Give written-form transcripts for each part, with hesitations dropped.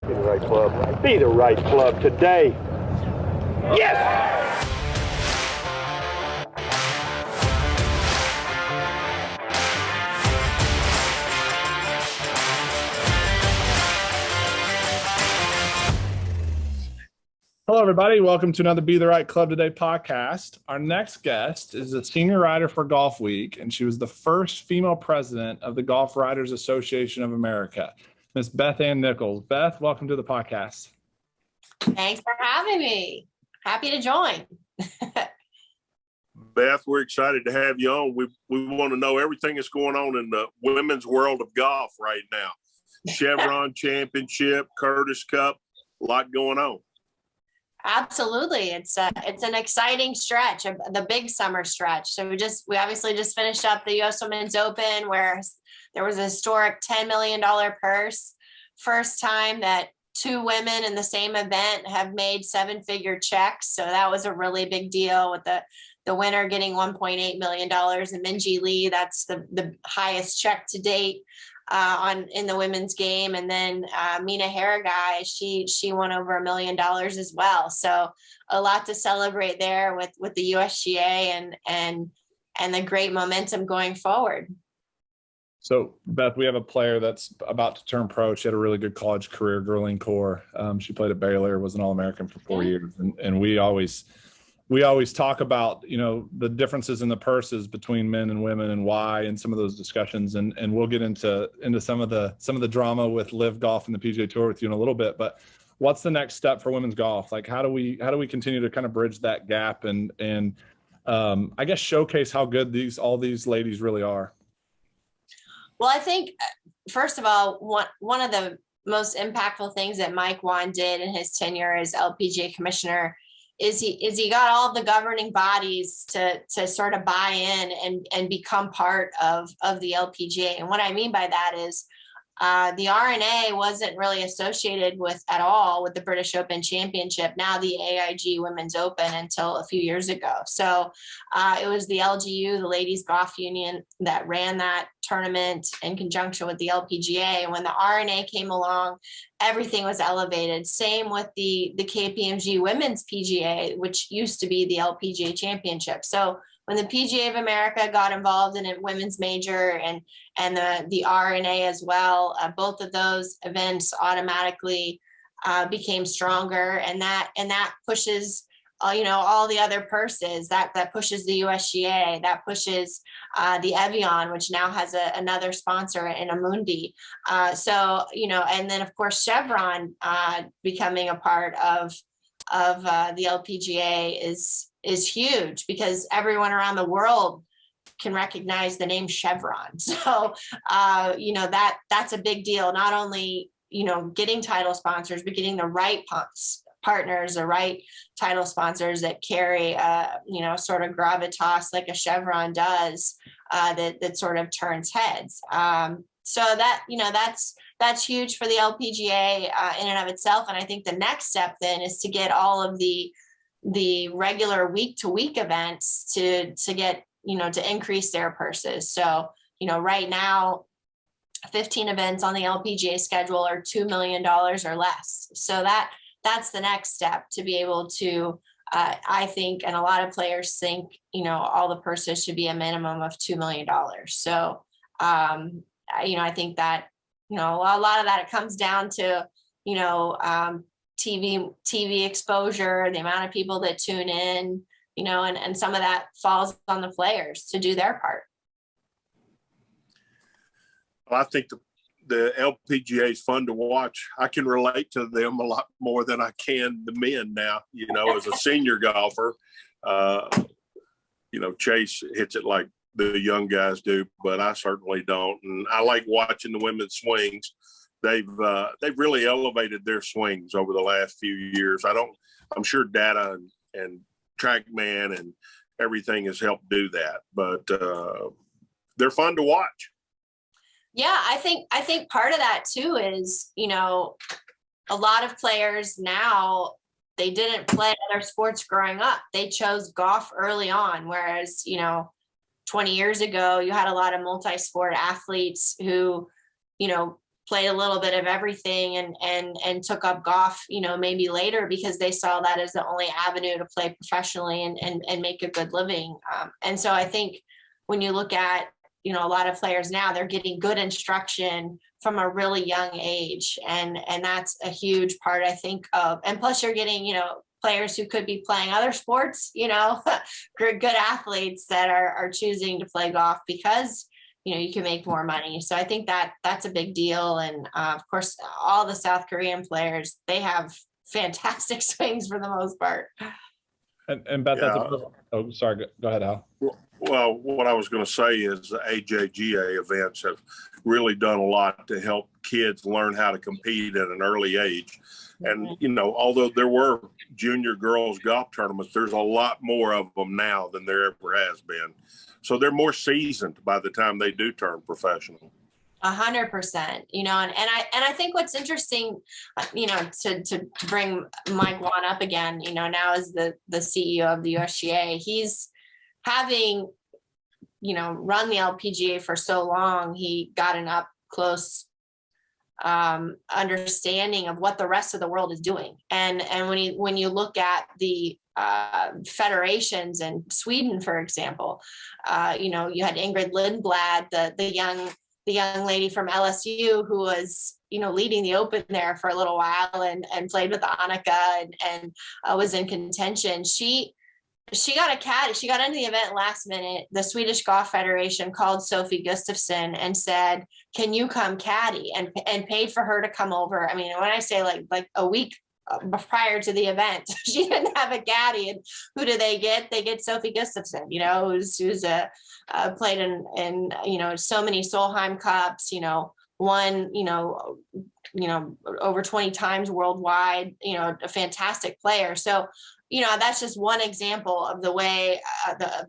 Be the right club. Be the right club today. Yes! Hello, everybody. Welcome to another Be the Right Club Today podcast. Our next guest is a senior writer for Golfweek, and she was the first female president of the Golf Writers Association of America, Miss Beth Ann Nichols. Beth, welcome to the podcast. Thanks for having me. Happy to join. Beth, we're excited to have you on. We want to know everything that's going on in the women's world of golf right now. Chevron Championship, Curtis Cup, a lot going on. Absolutely. It's an exciting stretch, the big summer stretch. So we obviously just finished up the US Women's Open, where there was a historic $10 million purse. First time that two women in the same event have made seven-figure checks. So that was a really big deal, with the winner getting $1.8 million, and Minjee Lee, that's the highest check to date in the women's game. And then Mina Haragai, she won over $1 million as well. So a lot to celebrate there with the USGA and the great momentum going forward. So, Beth, we have a player that's about to turn pro. She had a really good college career, Gurleen Kaur. She played at Baylor, was an All-American for 4 years. And we always talk about, the differences in the purses between men and women and why, and some of those discussions. And we'll get into some of the drama with LIV Golf and the PGA Tour with you in a little bit. But what's the next step for women's golf? Like, how do we continue to kind of bridge that gap and I guess showcase how good all these ladies really are? Well, I think, first of all, one of the most impactful things that Mike Whan did in his tenure as LPGA commissioner is he got all of the governing bodies to sort of buy in and become part of the LPGA. And what I mean by that is the RNA wasn't really associated at all with the British Open Championship, now the AIG Women's Open, until a few years ago. So it was the LGU, the Ladies Golf Union, that ran that tournament in conjunction with the LPGA. And when the RNA came along, everything was elevated. Same with the KPMG Women's PGA, which used to be the LPGA Championship. So when the PGA of America got involved in a women's major and the RNA as well, both of those events automatically became stronger, and that pushes all the other purses. That pushes the USGA, that pushes the Evian, which now has another sponsor in Amundi. And then of course Chevron becoming a part of the LPGA is huge, because everyone around the world can recognize the name Chevron. So, that's a big deal. Not only, getting title sponsors, but getting the right partners, the right title sponsors that carry, sort of gravitas like a Chevron does, that sort of turns heads. So that's huge for the LPGA in and of itself. And I think the next step then is to get all of the regular week-to-week events to get, to increase their purses. So, right now, 15 events on the LPGA schedule are $2 million or less. So that's the next step, to be able to, I think, and a lot of players think, all the purses should be a minimum of $2 million. So, I think that, a lot of that, it comes down to, TV exposure, the amount of people that tune in, and some of that falls on the players to do their part. Well, I think the LPGA is fun to watch. I can relate to them a lot more than I can the men now, as a senior golfer. Chase hits it like the young guys do, but I certainly don't. And I like watching the women's swings. They've really elevated their swings over the last few years. I'm sure data and TrackMan and everything has helped do that, but they're fun to watch. Yeah, I think part of that too is, a lot of players now, they didn't play other sports growing up. They chose golf early on, whereas, 20 years ago, you had a lot of multi-sport athletes who, played a little bit of everything and took up golf, maybe later because they saw that as the only avenue to play professionally and make a good living. And so I think when you look at, a lot of players now, they're getting good instruction from a really young age. And that's a huge part, I think, and plus you're getting, players who could be playing other sports, good athletes that are choosing to play golf because you can make more money. So I think that's a big deal. And of course, all the South Korean players, they have fantastic swings for the most part. And Beth, Yeah. oh, sorry, go ahead, Al. Well, what I was going to say is the AJGA events have really done a lot to help kids learn how to compete at an early age. And, although there were junior girls golf tournaments, there's a lot more of them now than there ever has been. So they're more seasoned by the time they do turn professional. 100%, and I think what's interesting, to bring Mike Wan up again, now as the CEO of the USGA, he's having, run the LPGA for so long, he got an up close understanding of what the rest of the world is doing. And when you look at the federations in Sweden, for example, you had Ingrid Lindblad, the young lady from LSU who was, leading the Open there for a little while and played with Annika and was in contention. She got a caddy. She got into the event last minute. The Swedish Golf Federation called Sophie Gustafsson and said, "Can you come caddy?" and paid for her to come over. I mean, when I say like a week prior to the event, she didn't have a caddy. And who do they get? They get Sophie Gustafsson, who's played in so many Solheim Cups, won, over 20 times worldwide, a fantastic player. So, that's just one example of the way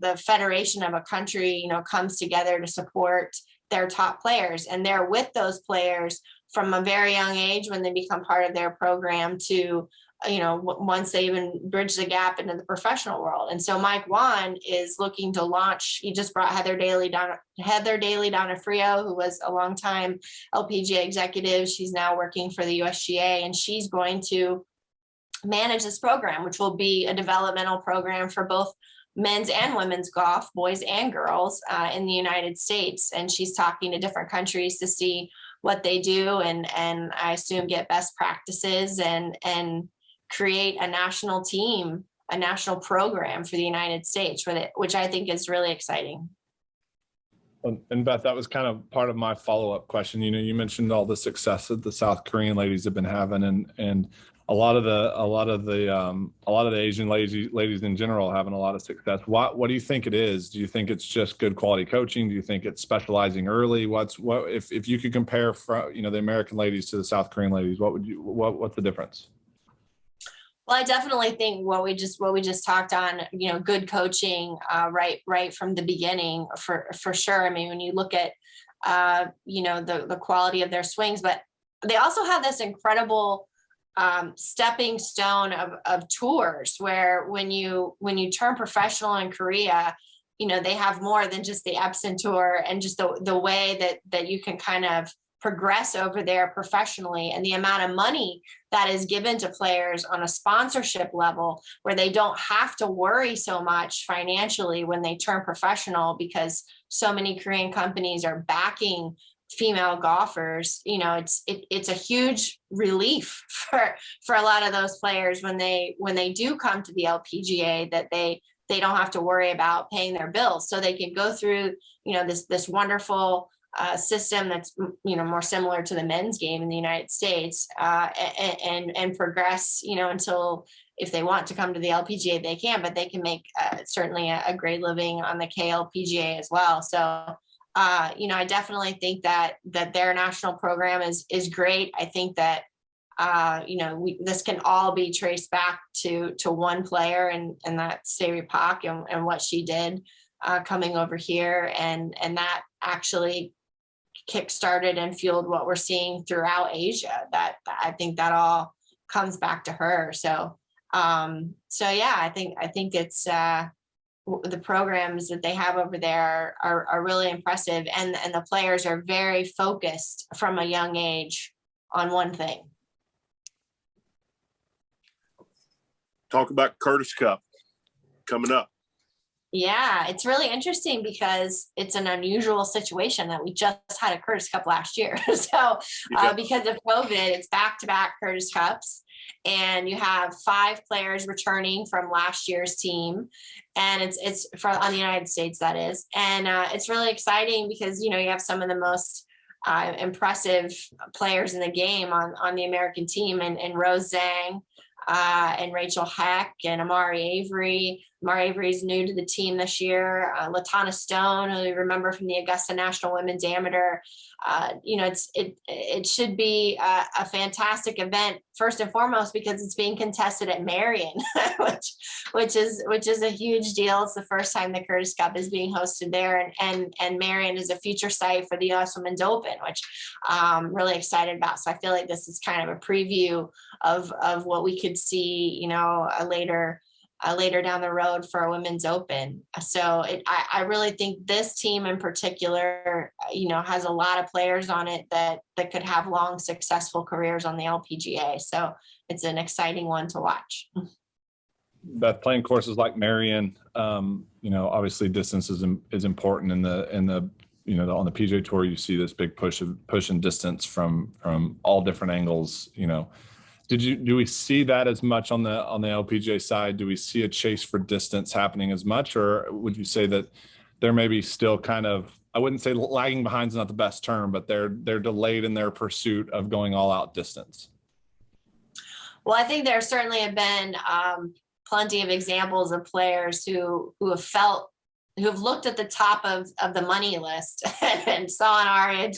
the federation of a country, comes together to support their top players. And they're with those players from a very young age when they become part of their program to, once they even bridge the gap into the professional world. And so Mike Wan is looking to launch. He just brought Heather Daly Donofrio, who was a longtime LPGA executive. She's now working for the USGA, and she's going to manage this program, which will be a developmental program for both men's and women's golf, boys and girls, in the United States. And she's talking to different countries to see what they do and I assume get best practices and create a national team, a national program for the United States, which I think is really exciting. And Beth, that was kind of part of my follow-up question. You mentioned all the success that the South Korean ladies have been having, and a lot of the Asian ladies in general having a lot of success. What do you think it is? Do you think it's just good quality coaching? Do you think it's specializing early? If you could compare the American ladies to the South Korean ladies, what's the difference? Well, I definitely think what we just talked on, good coaching, right from the beginning for sure. I mean, when you look at, the quality of their swings, but they also have this incredible stepping stone of tours where when you turn professional in Korea, they have more than just the Epson tour and just the way that you can kind of progress over there professionally, and the amount of money that is given to players on a sponsorship level where they don't have to worry so much financially when they turn professional because so many Korean companies are backing female golfers. It's a huge relief for a lot of those players when they do come to the LPGA, that they don't have to worry about paying their bills, so they can go through this wonderful system that's more similar to the men's game in the United States, and progress until, if they want to come to the LPGA, they can, but they can make certainly a great living on the KLPGA as well. So I definitely think that their national program is great. I think that this can all be traced back to one player, and that's Seri Pak and what she did coming over here, and that actually kickstarted and fueled what we're seeing throughout Asia. That I think that all comes back to her. So yeah, I think it's the programs that they have over there are really impressive, and the players are very focused from a young age on one thing. Talk about Curtis Cup coming up. Yeah, it's really interesting because it's an unusual situation that we just had a Curtis Cup last year. So because of COVID, it's back-to-back Curtis Cups, and you have 5 players returning from last year's team, and it's on the United States, that is. And it's really exciting because, you have some of the most impressive players in the game on the American team, and Rose Zhang, and Rachel Heck, and Amari Avery. Amari Avery is new to the team this year. Latana Stone, who you remember from the Augusta National Women's Amateur. It should be a fantastic event, first and foremost because it's being contested at Marion, which is a huge deal. It's the first time the Curtis Cup is being hosted there, and Marion is a future site for the U.S. Women's Open, which I'm really excited about. So I feel like this is kind of a preview of what we could see, later down the road for a Women's Open. So I really think this team in particular, has a lot of players on it that could have long, successful careers on the LPGA. So it's an exciting one to watch. Beth, playing courses like Marion, obviously distance is important in the on the PGA Tour. You see this big push and distance from all different angles. Do we see that as much on the LPGA side? Do we see a chase for distance happening as much, or would you say that they're maybe still kind of, I wouldn't say lagging behind is not the best term, but they're delayed in their pursuit of going all out distance? Well, I think there certainly have been plenty of examples of players who have looked at the top of the money list and saw an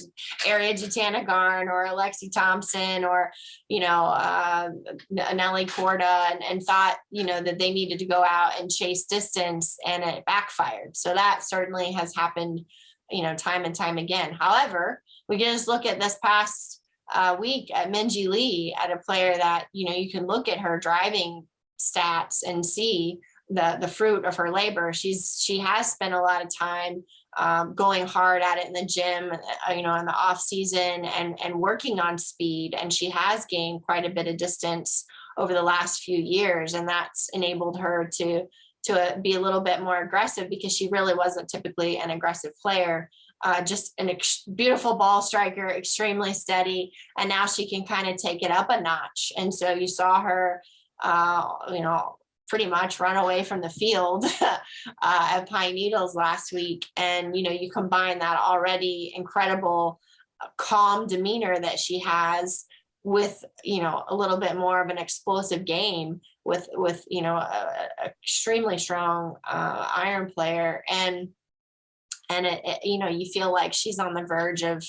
Ariya Jutanugarn or Alexi Thompson or, Nelly Korda and thought, that they needed to go out and chase distance, and it backfired. So that certainly has happened, time and time again. However, we can just look at this past week at Minjee Lee, at a player that, you can look at her driving stats and see the fruit of her labor. She has spent a lot of time going hard at it in the gym, in the off season, and working on speed. And she has gained quite a bit of distance over the last few years, and that's enabled her to be a little bit more aggressive, because she really wasn't typically an aggressive player. Just a beautiful ball striker, extremely steady, and now she can kind of take it up a notch. And so you saw her, pretty much run away from the field at Pine Needles last week. And, you combine that already incredible calm demeanor that she has with, a little bit more of an explosive game with a extremely strong iron player. And you feel like she's on the verge of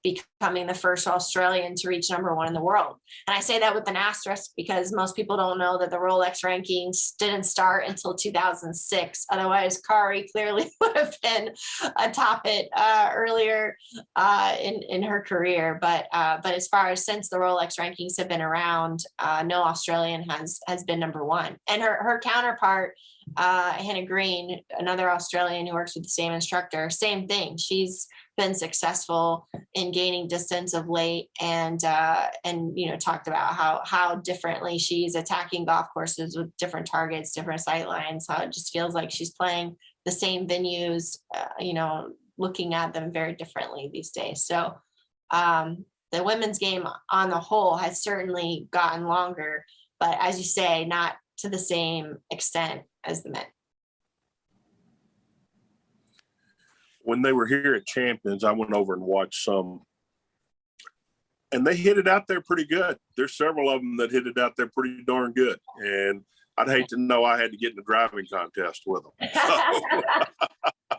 becoming the first Australian to reach #1 in the world. And I say that with an asterisk because most people don't know that the Rolex rankings didn't start until 2006. Otherwise, Kari clearly would have been atop it earlier in her career. But as far as since the Rolex rankings have been around, no Australian has been #1. And her counterpart, Hannah Green, another Australian who works with the same instructor, same thing. She's been successful in gaining distance of late, and talked about how differently she's attacking golf courses with different targets, different sight lines, how it just feels like she's playing the same venues, looking at them very differently these days. So the women's game on the whole has certainly gotten longer, but as you say, not to the same extent as the men. When they were here at Champions, I went over and watched some, and they hit it out there pretty good. There's several of them that hit it out there pretty darn good. And I'd hate to know I had to get in a driving contest with them.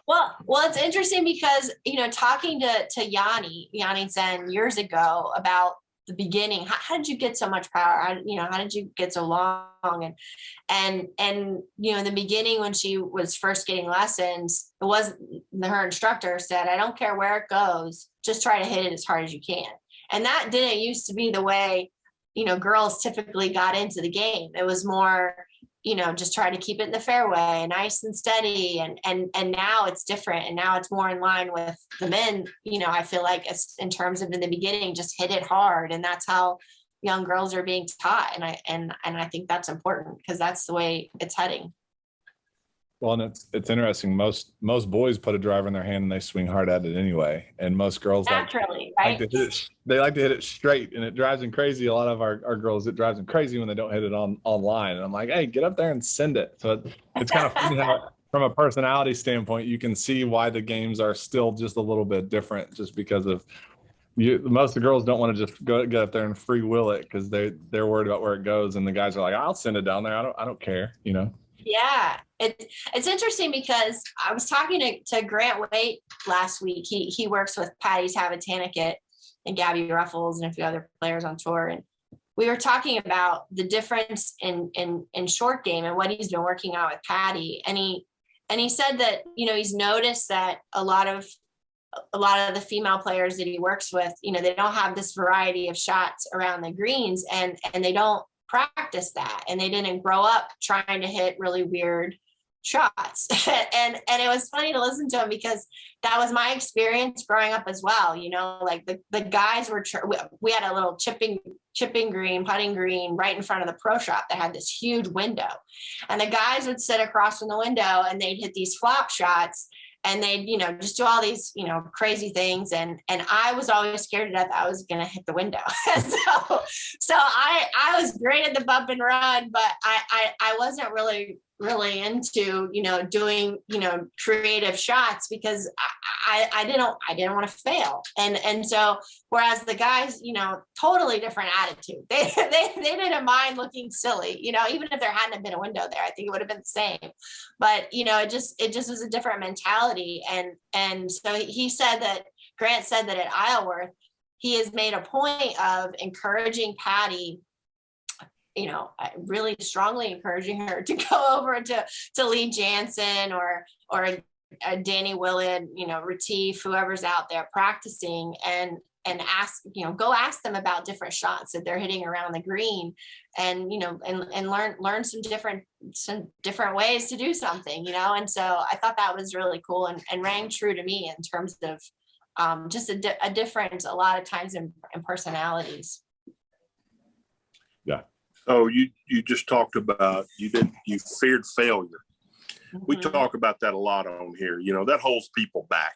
Well, it's interesting because, talking to Yanni Zen years ago about the beginning, how did you get so much power? How did you get so long? And in the beginning, when she was first getting lessons, her instructor said, I don't care where it goes, just try to hit it as hard as you can. And that didn't used to be the way, girls typically got into the game. It was more, just try to keep it in the fairway, nice and steady. And now it's different. And now it's more in line with the men. I feel like it's in terms of in the beginning, just hit it hard. And that's how young girls are being taught. And I think that's important because that's the way it's heading. Well, and it's interesting. Most boys put a driver in their hand and they swing hard at it anyway. And most girls Naturally, like to hit it. They like to hit it straight, and it drives them crazy. A lot of our girls, it drives them crazy when they don't hit it online. And I'm like, hey, get up there and send it. So it's kind of funny how, from a personality standpoint, you can see why the games are still just a little bit different, just because of most of the girls don't want to just get up there and free will it because they're worried about where it goes, and the guys are like, I'll send it down there. I don't care, Yeah, it's interesting because I was talking to Grant Waite last week. He works with Patty's Habitanicket and Gabby Ruffles and a few other players on tour, and we were talking about the difference in short game and what he's been working on with Patty. And he said that he's noticed that a lot of the female players that he works with, they don't have this variety of shots around the greens, and they don't practice that, and they didn't grow up trying to hit really weird shots. and it was funny to listen to him because that was my experience growing up as well. Like the guys were we had a little chipping green, putting green right in front of the pro shop that had this huge window, and the guys would sit across from the window and they'd hit these flop shots. And they'd, just do all these, crazy things. And I was always scared to death I was going to hit the window. so I was great at the bump and run, but I wasn't really into, doing, creative shots because I didn't want to fail. And so, whereas the guys, totally different attitude. They didn't mind looking silly, even if there hadn't been a window there, I think it would have been the same. But, it just was a different mentality. And so Grant said that at Isleworth, he has made a point of encouraging Patty, really strongly encouraging her to go over to Lee Jansen or Danny Willett, Retief, whoever's out there practicing, and ask, go ask them about different shots that they're hitting around the green, and learn some different ways to do something, and so I thought that was really cool and rang true to me in terms of just a difference a lot of times in personalities. Yeah. Oh, you just talked about you feared failure. Mm-hmm. We talk about that a lot on here. That holds people back,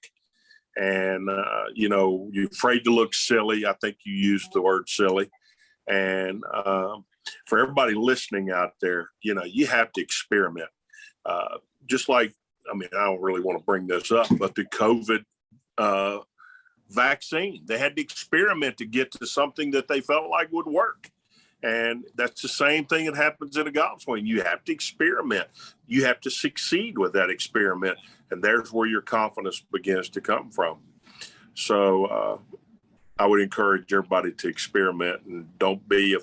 and you're afraid to look silly. I think you used the word silly. And for everybody listening out there, you have to experiment. Just like, I don't really want to bring this up, but the COVID vaccine, they had to experiment to get to something that they felt like would work. And that's the same thing that happens in a golf swing. You have to experiment. You have to succeed with that experiment. And there's where your confidence begins to come from. So I would encourage everybody to experiment and don't be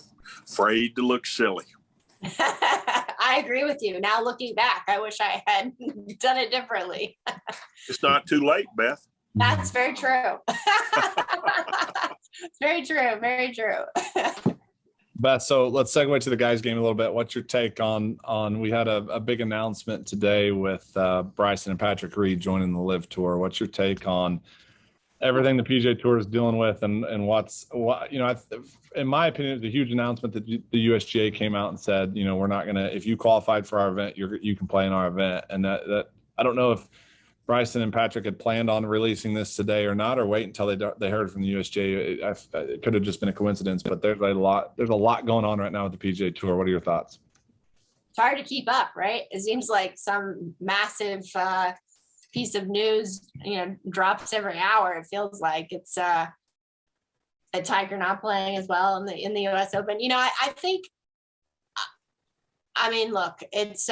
afraid to look silly. I agree with you. Now looking back, I wish I had done it differently. It's not too late, Beth. That's very true. Very true. Very true. Beth, so let's segue to the guys' game a little bit. What's your take on we had a big announcement today with Bryson and Patrick Reed joining the LIV Tour. What's your take on everything the PGA Tour is dealing with, and in my opinion, it's a huge announcement that the USGA came out and said, we're not going to, if you qualified for our event, you can play in our event. And that I don't know if Bryson and Patrick had planned on releasing this today or not, or wait until they heard from the USGA. It could have just been a coincidence, but there's a lot going on right now with the PGA Tour. What are your thoughts? It's hard to keep up, right? It seems like some massive piece of news, drops every hour. It feels like it's a Tiger not playing as well in the US Open. I think, look, it's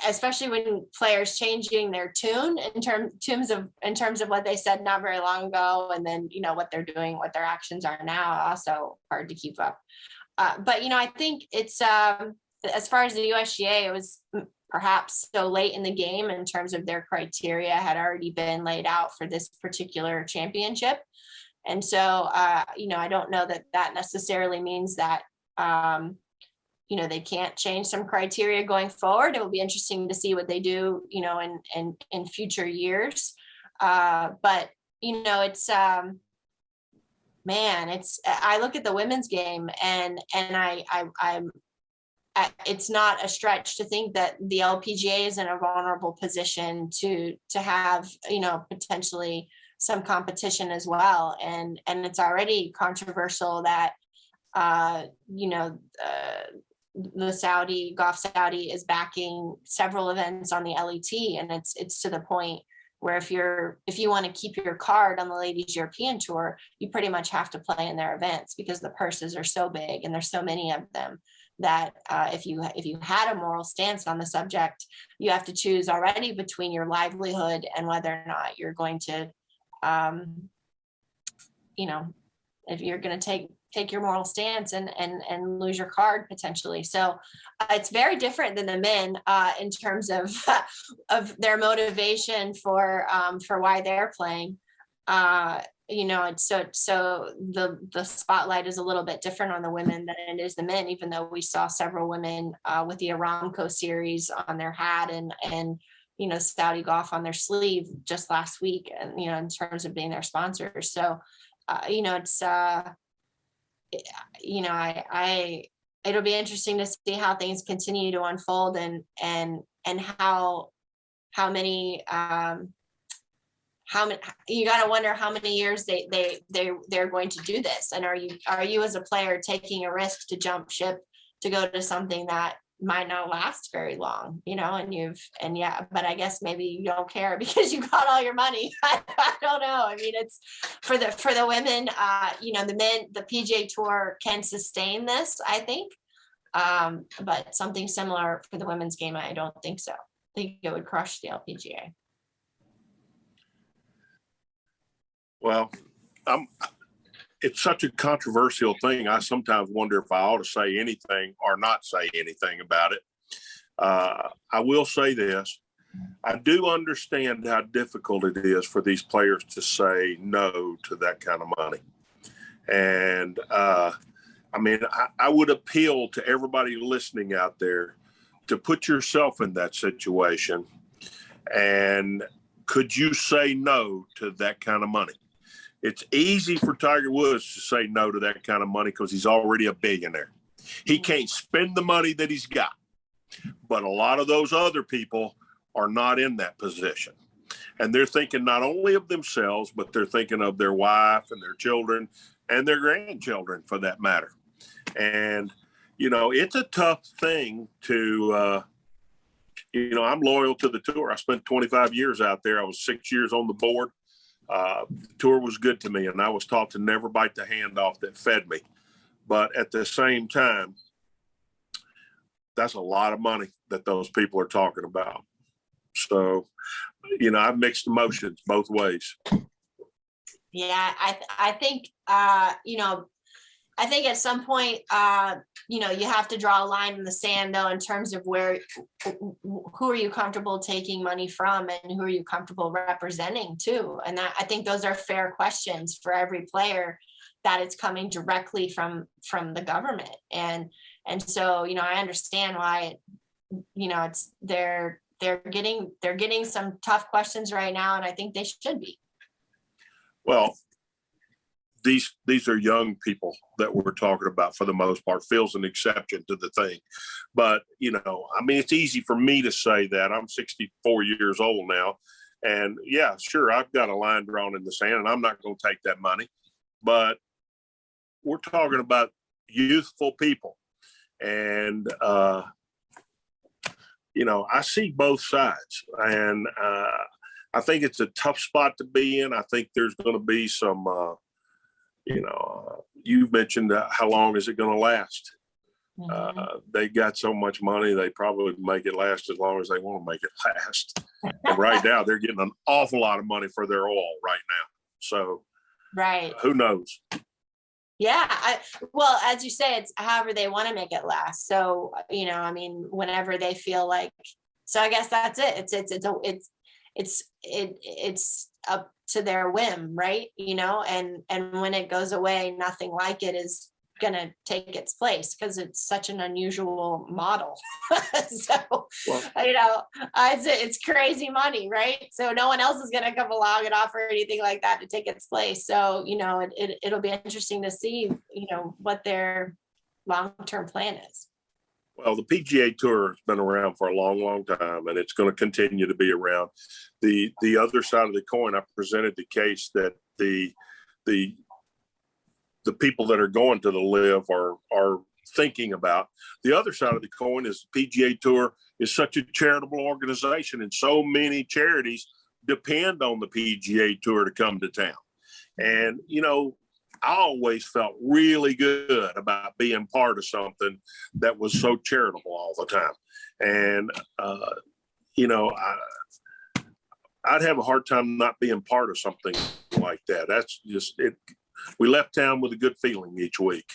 especially when players changing their tune in terms of what they said not very long ago, and then what they're doing, what their actions are now, also hard to keep up. But I think it's as far as the USGA, it was perhaps so late in the game in terms of their criteria had already been laid out for this particular championship, and so I don't know that necessarily means that they can't change some criteria going forward. It will be interesting to see what they do, in future years. But it's I look at the women's game and it's not a stretch to think that the LPGA is in a vulnerable position to have, potentially some competition as well. And it's already controversial that, the Golf Saudi is backing several events on the LET. And it's to the point where if you want to keep your card on the Ladies European Tour, you pretty much have to play in their events because the purses are so big and there's so many of them that if you had a moral stance on the subject, you have to choose already between your livelihood and whether or not you're going to, if you're going to take your moral stance and lose your card potentially. So it's very different than the men in terms of their motivation for why they're playing. It's so the spotlight is a little bit different on the women than it is the men, even though we saw several women with the Aramco series on their hat and Saudi Golf on their sleeve just last week, and in terms of being their sponsors. So it'll be interesting to see how things continue to unfold and how many you got to wonder how many years they're going to do this. And are you as a player taking a risk to jump ship to go to something that might not last very long, but I guess maybe you don't care because you got all your money. I don't know. I mean, it's for the women, the men, the PGA Tour can sustain this, I think. But something similar for the women's game, I don't think so. I think it would crush the LPGA. Well, it's such a controversial thing. I sometimes wonder if I ought to say anything or not say anything about it. I will say this. I do understand how difficult it is for these players to say no to that kind of money. And I would appeal to everybody listening out there to put yourself in that situation. And could you say no to that kind of money? It's easy for Tiger Woods to say no to that kind of money because he's already a billionaire. He can't spend the money that he's got. But a lot of those other people are not in that position. And they're thinking not only of themselves, but they're thinking of their wife and their children and their grandchildren for that matter. And, it's a tough thing to, I'm loyal to the tour. I spent 25 years out there. I was 6 years on the board. The tour was good to me, and I was taught to never bite the hand off that fed me. But at the same time, that's a lot of money that those people are talking about. So, I've mixed emotions both ways. Yeah, I think, I think at some point, you have to draw a line in the sand, though, in terms of who are you comfortable taking money from and who are you comfortable representing too. And I think those are fair questions for every player, that it's coming directly from the government. And so, I understand why, they're getting some tough questions right now. And I think they should be. Well, these are young people that we're talking about for the most part. Phil's an exception to the thing. But, it's easy for me to say that. I'm 64 years old now. And, yeah, sure, I've got a line drawn in the sand, and I'm not going to take that money. But we're talking about youthful people. And, I see both sides. And I think it's a tough spot to be in. I think there's going to be some you mentioned how long is it going to last? Mm-hmm. They got so much money, they probably make it last as long as they want to make it last. And right now, they're getting an awful lot of money for their oil right now. So, right, who knows? Yeah, well, as you say, it's however they want to make it last. So, whenever they feel like. So, I guess that's it. It's up to their whim, right? And when it goes away, nothing like it is going to take its place because it's such an unusual model. So, it's crazy money, right? So no one else is going to come along and offer anything like that to take its place. So, it'll be interesting to see, what their long-term plan is. Well, the PGA Tour has been around for a long, long time, and it's going to continue to be around. The other side of the coin, I presented the case that the people that are going to the LIV are thinking about. The other side of the coin is the PGA Tour is such a charitable organization, and so many charities depend on the PGA Tour to come to town. And, I always felt really good about being part of something that was so charitable all the time. And, I'd have a hard time not being part of something like that. That's just it. We left town with a good feeling each week.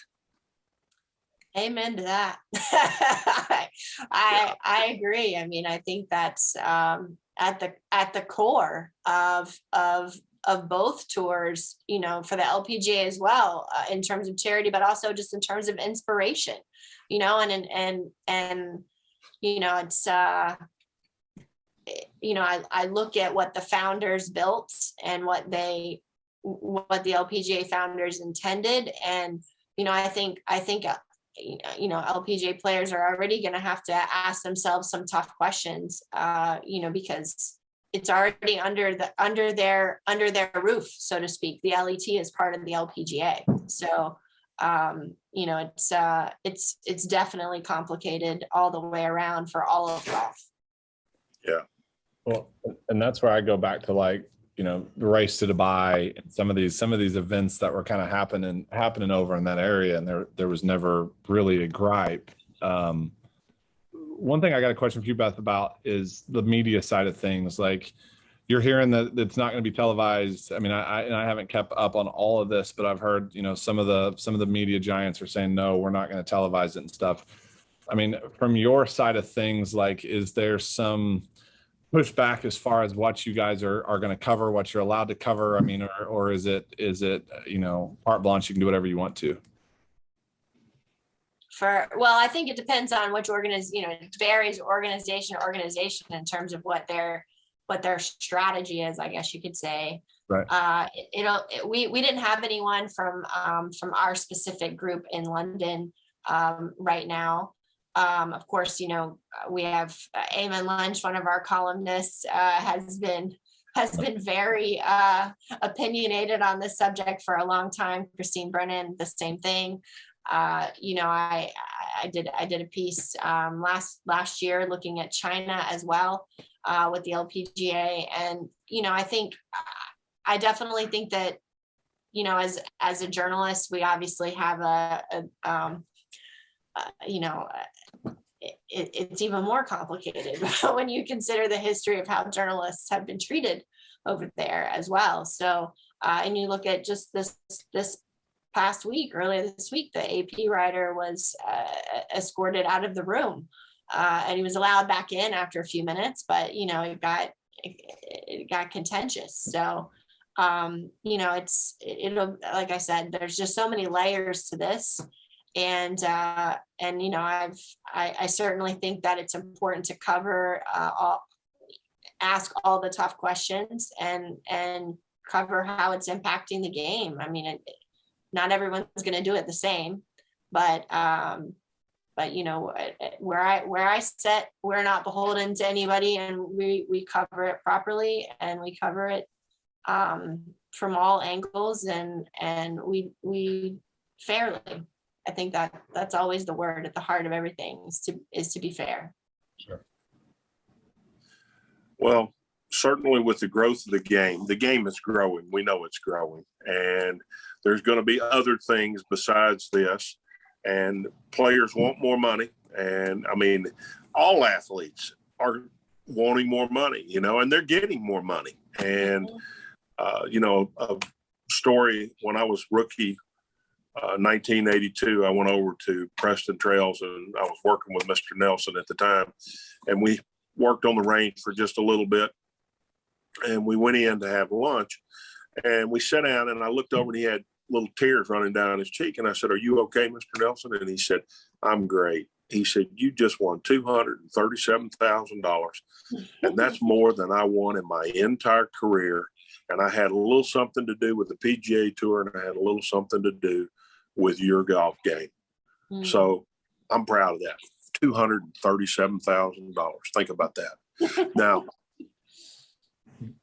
Amen to that. I agree. I mean, I think that's at the core of both tours, for the LPGA as well, in terms of charity, but also just in terms of inspiration, and it's I look at what the founders built and what the LPGA founders intended, and I think LPGA players are already going to have to ask themselves some tough questions, because it's already under their roof, so to speak. The LET is part of the LPGA, so it's definitely complicated all the way around for all of golf. Yeah. Well, and that's where I go back to the race to Dubai and some of these events that were kind of happening over in that area, and there was never really a gripe. One thing I got a question for you, Beth, about is the media side of things. Like, you're hearing that it's not going to be televised. I mean, I haven't kept up on all of this, but I've heard, some of the media giants are saying, no, we're not going to televise it and stuff. I mean, from your side of things, is there some pushback as far as what you guys are going to cover, what you're allowed to cover? I mean, or is it carte blanche, you can do whatever you want to? I think it depends on which it varies organization to organization in terms of what their strategy is, I guess you could say. Right. We didn't have anyone from our specific group in London right now. Of course, we have Eamon Lynch, one of our columnists, has been very opinionated on this subject for a long time. Christine Brennan, the same thing. I did a piece last year looking at China as well, with the LPGA, and I definitely think that as a journalist, we obviously have it's even more complicated when you consider the history of how journalists have been treated over there as well. So, and you look at just this past week, earlier this week, the AP writer was escorted out of the room, and he was allowed back in after a few minutes, but it got contentious. So, it'll, like I said, there's just so many layers to this. And I certainly think that it's important to cover, ask all the tough questions and cover how it's impacting the game. I mean, not everyone's going to do it the same, but where I sit, we're not beholden to anybody, and we cover it properly, and we cover it from all angles, and we fairly. I think that's always the word at the heart of everything is to be fair. Sure. Well, certainly with the growth of the game is growing. We know it's growing, and there's going to be other things besides this, and players want more money. And I mean, all athletes are wanting more money, and they're getting more money. And, a story, when I was rookie, 1982, I went over to Preston Trails, and I was working with Mr. Nelson at the time, and we worked on the range for just a little bit, and we went in to have lunch, and we sat down, and I looked over, and he had little tears running down his cheek. And I said, "Are you okay, Mr. Nelson?" And he said, "I'm great." He said, "You just won $237,000. And that's more than I won in my entire career. And I had a little something to do with the PGA Tour, and I had a little something to do with your golf game." So I'm proud of that. $237,000. Think about that. Now,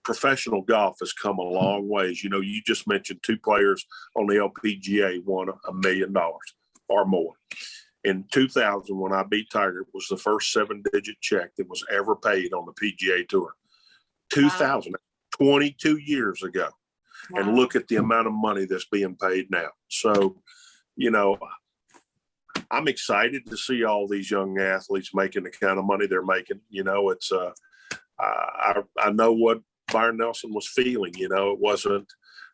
professional golf has come a long ways. You know, you just mentioned two players on the LPGA won $1 million or more. In 2000, when I beat Tiger, it was the first 7-digit check that was ever paid on the PGA Tour. 2000, 22 years ago. Wow. And look at the amount of money that's being paid now. So, you know, I'm excited to see all these young athletes making the kind of money they're making. You know, it's I know what Byron Nelson was feeling. You know,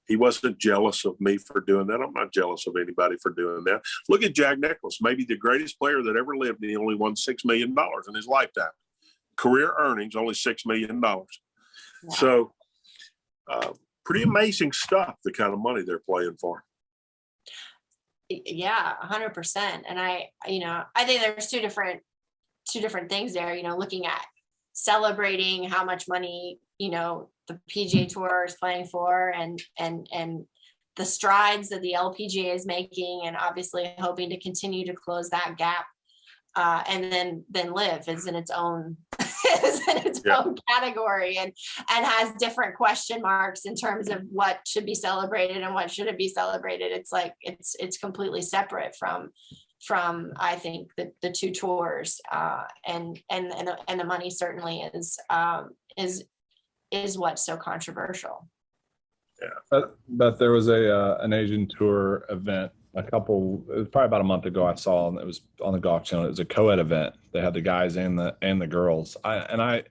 he wasn't jealous of me for doing that. I'm not jealous of anybody for doing that. Look at Jack Nicklaus, maybe the greatest player that ever lived, and he only won $6 million in his lifetime. Career earnings only $6 million. Wow. So pretty amazing stuff, the kind of money they're playing for. Yeah, 100%. And I think there's two different things there, you know, looking at celebrating how much money, you know, the PGA Tour is playing for, and the strides that the LPGA is making, and obviously hoping to continue to close that gap. And then LIV is in its own own category, and has different question marks in terms of what should be celebrated and what shouldn't be celebrated. It's like it's completely separate from I think the two tours, and the money certainly is what's so controversial. Yeah, but there was an Asian Tour event it was probably about a month ago. I saw, and it was on the Golf Channel. It was a co-ed event. They had the guys and the girls. It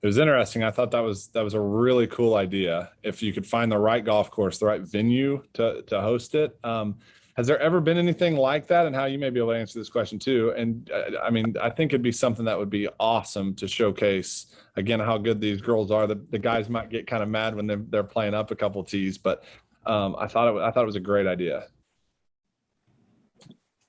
was interesting. I thought that was a really cool idea. If you could find the right golf course, the right venue to host it. Has there ever been anything like that? And how you may be able to answer this question too. And I mean, I think it'd be something that would be awesome to showcase again how good these girls are. The guys might get kind of mad when they're playing up a couple tees, but I thought it was a great idea.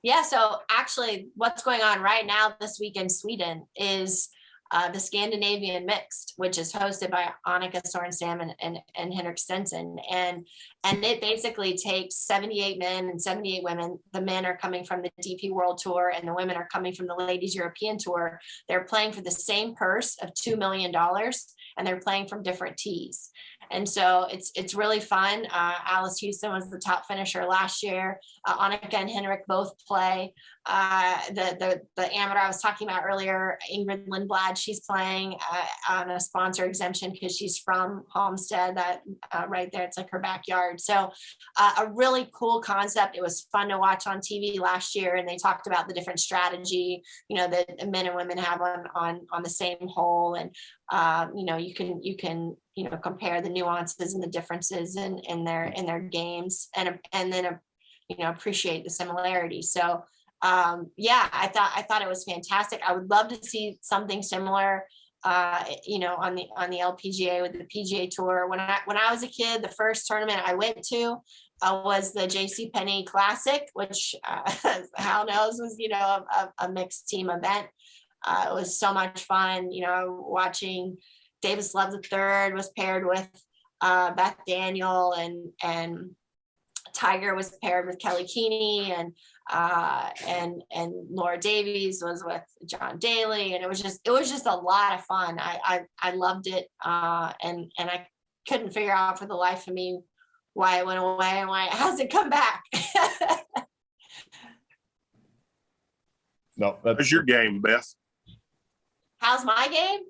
Yeah, so actually what's going on right now this week in Sweden is the Scandinavian Mixed, which is hosted by Annika Sorenstam and Henrik Stenson. And it basically takes 78 men and 78 women. The men are coming from the DP World Tour, and the women are coming from the Ladies European Tour. They're playing for the same purse of $2 million, and they're playing from different tees. And so it's really fun. Alice Houston was the top finisher last year. Annika and Henrik both play. The amateur I was talking about earlier, Ingrid Lindblad, she's playing on a sponsor exemption because she's from Homestead. That right there, it's like her backyard. So a really cool concept. It was fun to watch on TV last year, and they talked about the different strategy, you know, that men and women have on the same hole, and you know, you can you know, compare the nuances and the differences in their games, and then you know, appreciate the similarities. So yeah, I thought it was fantastic. I would love to see something similar, you know, on the LPGA with the PGA Tour. When I was a kid, the first tournament I went to was the JCPenney Classic, which Hal knows was, you know, a mixed team event. It was so much fun, you know, watching Davis Love III was paired with Beth Daniel, and Tiger was paired with Kelly Keeney, and Laura Davies was with John Daly, and it was just a lot of fun. I loved it, and I couldn't figure out for the life of me why it went away and why it hasn't come back. No, that's your game, Beth. How's my game?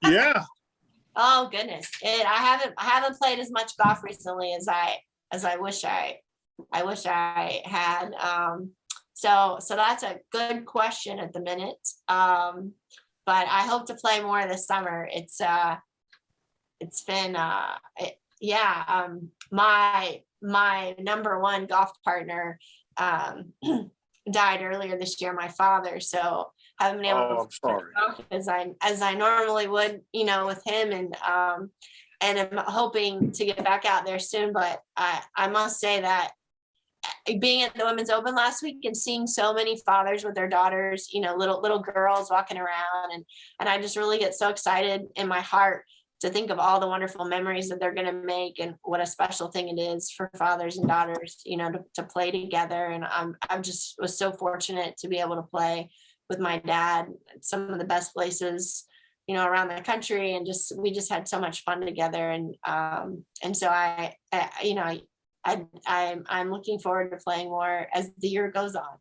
Yeah. Oh goodness, I haven't played as much golf recently as I wish I had. So that's a good question at the minute. But I hope to play more this summer. It's been my number one golf partner died earlier this year, my father. So I haven't been able to play golf as I normally would, you know, with him, and I'm hoping to get back out there soon. But I must say that being at the Women's Open last week and seeing so many fathers with their daughters, little girls walking around, and I just really get so excited in my heart to think of all the wonderful memories that they're going to make, and what a special thing it is for fathers and daughters, to play together. And I'm just was so fortunate to be able to play with my dad at some of the best places, around the country, and we just had so much fun together. And so I'm looking forward to playing more as the year goes on.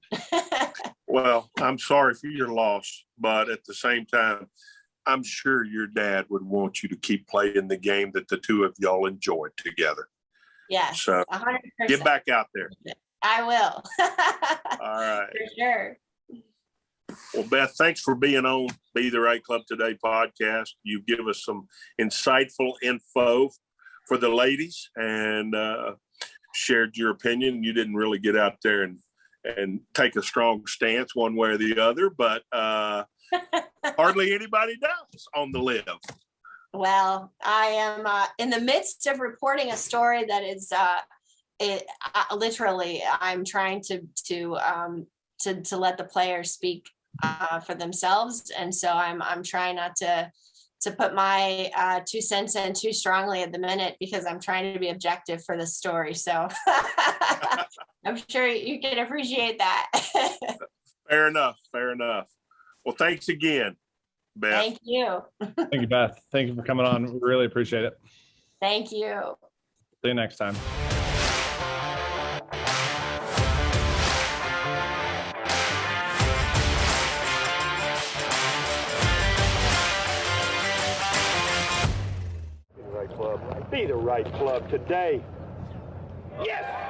Well, I'm sorry for your loss, but at the same time, I'm sure your dad would want you to keep playing the game that the two of y'all enjoyed together. Yes, so 100%. Get back out there. I will. All right. For sure. Well, Beth, thanks for being on Be the Right Club Today podcast. You give us some insightful info for the ladies, and shared your opinion. You didn't really get out there and take a strong stance one way or the other, but hardly anybody does on the LIV. Well, I am in the midst of reporting a story that is literally I'm trying to let the players speak for themselves, and so I'm trying not to put my 2 cents in too strongly at the minute, because I'm trying to be objective for this story. So I'm sure you can appreciate that. Fair enough. Well, thanks again, Beth. Thank you. Thank you, Beth. Thank you for coming on. We really appreciate it. Thank you. See you next time. Be the right club today. Yes!